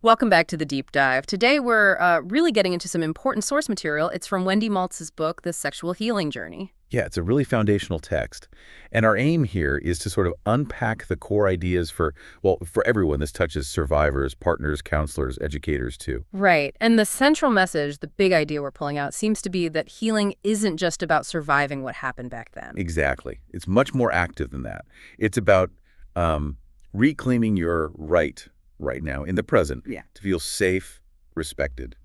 Welcome back to the Deep Dive. Today we're really getting into some important source material. It's from Wendy Maltz's book, The Sexual Healing Journey. Yeah, it's a really foundational text. And our aim here is to sort of unpack the core ideas for everyone. This touches survivors, partners, counselors, educators too. Right. And the central message, the big idea we're pulling out, seems to be that healing isn't just about surviving what happened back then. Exactly. It's much more active than that. It's about reclaiming your right now in the present to feel safe, respected,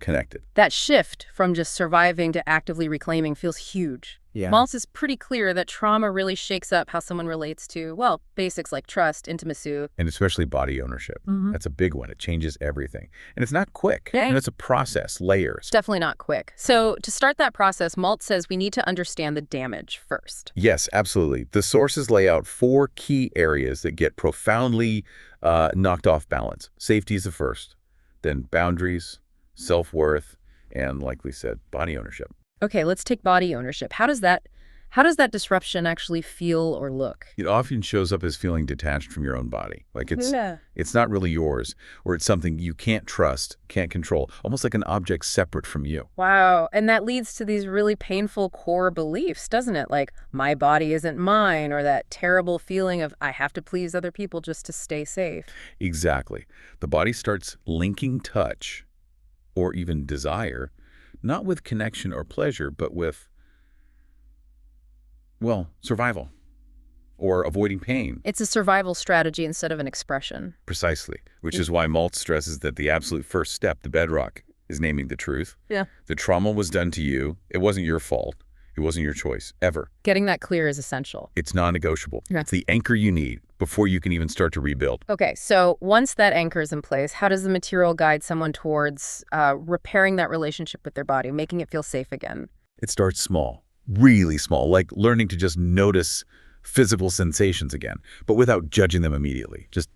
connected. That shift from just surviving to actively reclaiming feels huge. Yeah. Maltz is pretty clear that trauma really shakes up how someone relates to, well, basics like trust, intimacy. And especially body ownership. That's a big one. It changes everything. And it's not quick. Yeah. And it's a process, layers. It's definitely not quick. So to start that process, Maltz says we need to understand the damage first. Yes, absolutely. The sources lay out 4 key areas that get profoundly knocked off balance. Safety is the first, then boundaries, self-worth, and like we said, body ownership. Okay, let's take body ownership. How does that disruption actually feel or look? It often shows up as feeling detached from your own body. Like it's not really yours, or it's something you can't trust, can't control, almost like an object separate from you. Wow, and that leads to these really painful core beliefs, doesn't it? Like, my body isn't mine, or that terrible feeling of I have to please other people just to stay safe. Exactly. The body starts linking touch, or even desire, not with connection or pleasure, but with, well, survival or avoiding pain. It's a survival strategy instead of an expression. Precisely, which is why Maltz stresses that the absolute first step, the bedrock, is naming the truth. Yeah. The trauma was done to you. It wasn't your fault. It wasn't your choice, ever. Getting that clear is essential. It's non-negotiable. Yeah. It's the anchor you need before you can even start to rebuild. Okay, so once that anchor is in place, how does the material guide someone towards repairing that relationship with their body, making it feel safe again? It starts small, really small, like learning to just notice physical sensations again, but without judging them immediately. Just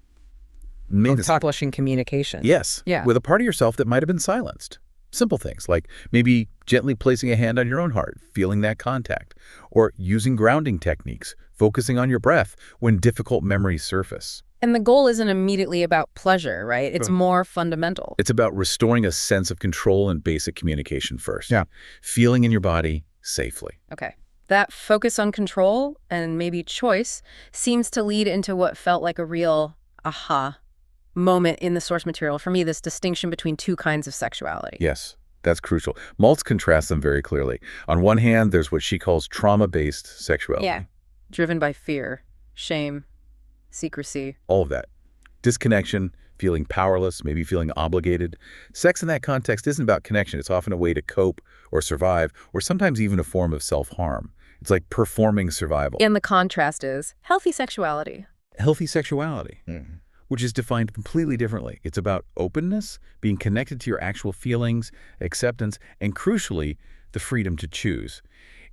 establishing communication. Yes, yeah, with a part of yourself that might have been silenced. Simple things like maybe gently placing a hand on your own heart, feeling that contact, or using grounding techniques, focusing on your breath when difficult memories surface. And the goal isn't immediately about pleasure, right? It's more fundamental. It's about restoring a sense of control and basic communication first. Yeah. Feeling in your body safely. Okay. That focus on control and maybe choice seems to lead into what felt like a real aha moment in the source material. For me, this distinction between 2 kinds of sexuality. Yes, that's crucial. Maltz contrasts them very clearly. On one hand, there's what she calls trauma-based sexuality. Yeah, driven by fear, shame, secrecy. All of that. Disconnection, feeling powerless, maybe feeling obligated. Sex in that context isn't about connection. It's often a way to cope or survive, or sometimes even a form of self-harm. It's like performing survival. And the contrast is healthy sexuality. Healthy sexuality. Which is defined completely differently. It's about openness, being connected to your actual feelings, acceptance, and crucially, the freedom to choose.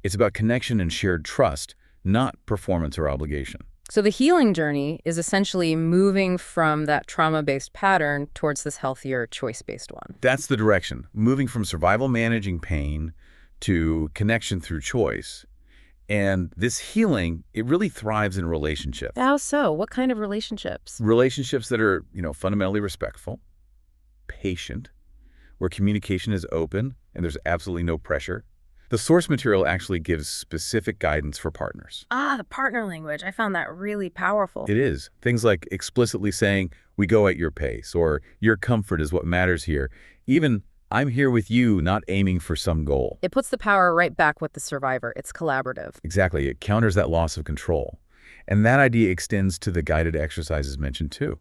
It's about connection and shared trust, not performance or obligation. So the healing journey is essentially moving from that trauma-based pattern towards this healthier, choice-based one. That's the direction, moving from survival managing pain to connection through choice. And this healing, it really thrives in relationships. How so? What kind of relationships? Relationships that are, fundamentally respectful, patient, where communication is open and there's absolutely no pressure. The source material actually gives specific guidance for partners. Ah, the partner language. I found that really powerful. It is. Things like explicitly saying, we go at your pace, or your comfort is what matters here. Even, I'm here with you, not aiming for some goal. It puts the power right back with the survivor. It's collaborative. Exactly. It counters that loss of control. And that idea extends to the guided exercises mentioned too.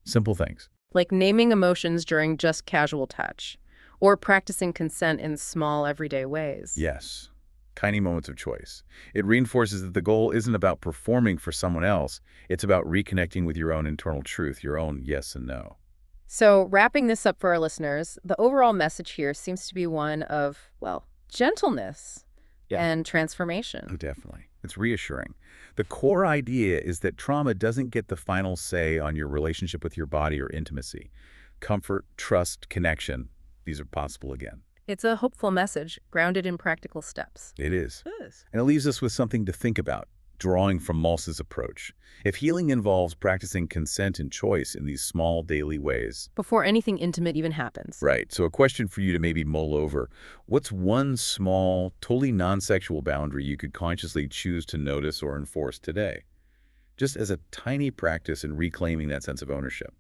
Simple things. Like naming emotions during just casual touch, or practicing consent in small, everyday ways. Yes. Tiny moments of choice. It reinforces that the goal isn't about performing for someone else. It's about reconnecting with your own internal truth, your own yes and no. So wrapping this up for our listeners, the overall message here seems to be one of, well, gentleness and transformation. Oh, definitely. It's reassuring. The core idea is that trauma doesn't get the final say on your relationship with your body or intimacy. Comfort, trust, connection, these are possible again. It's a hopeful message grounded in practical steps. It is. And it leaves us with something to think about. drawing from Maltz's approach. If healing involves practicing consent and choice in these small daily ways. Before anything intimate even happens. Right. So a question for you to maybe mull over. What's one small, totally non-sexual boundary you could consciously choose to notice or enforce today? Just as a tiny practice in reclaiming that sense of ownership.